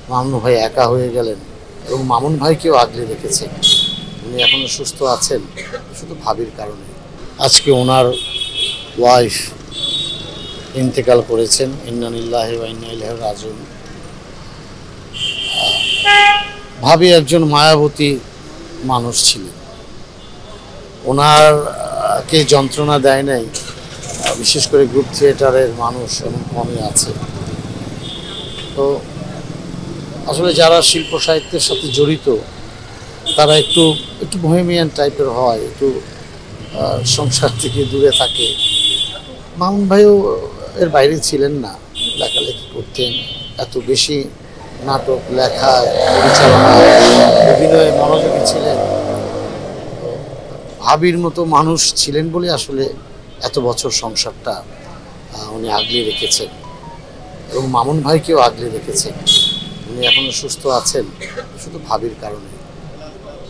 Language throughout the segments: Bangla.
মামুন ভাই একা হয়ে গেলেন এবং মামুন ভাইকেও আগলে রেখেছেন। উনি এখনো সুস্থ আছেন শুধু ভাবির কারণে। আজকে ওনার ওয়াইফ ইন্তেকাল করেছেন। ইন্না লিল্লাহি ওয়া ইন্না ইলাইহি রাজিউন। ভাবি একজন মায়াবতী মানুষ ছিলেন। ওনার কে যন্ত্রণা দেয় নাই, বিশেষ করে গ্রুপ থিয়েটারের মানুষ এমন কমই আছে। তো আসলে যারা শিল্প সাহিত্যের সাথে জড়িত তারা একটু একটু বহেমিয়ান টাইপের হয়, একটু সংসার থেকে দূরে থাকে। মামুন ভাইও এর বাইরে ছিলেন না, লেখালেখি করতেন, এত বেশি নাটক লেখায়, পরিচালনায়, অভিনয়ে মনোযোগী ছিলেন। ভাবির মতো মানুষ ছিলেন বলে আসলে এত বছর সংসারটা উনি আগলে রেখেছেন এবং মামুন ভাইকেও আগলে রেখেছেন। উনি এখনো সুস্থ আছেন শুধু ভাবির কারণে।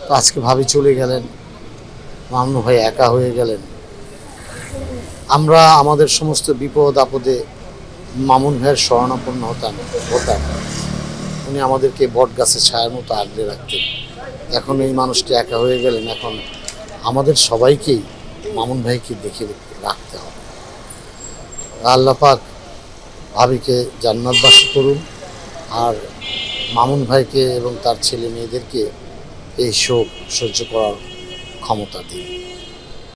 তো আজকে ভাবি চলে গেলেন, মামুন ভাই একা হয়ে গেলেন। আমরা আমাদের সমস্ত বিপদ আপদে মামুন ভাইয়ের শরণাপন্ন হতাম। উনি আমাদেরকে বট গাছের ছায়ার মতো আগলে রাখতেন। এখন এই মানুষটি একা হয়ে গেলেন। এখন আমাদের সবাইকেই মামুন ভাইকে দেখে রাখতে হবে। আল্লাহ পাক ভাবিকে জান্নাতবাসী করুন, আর মামুন ভাইকে এবং তার ছেলে মেয়েদেরকে এই শোক সহ্য করার ক্ষমতা দিন।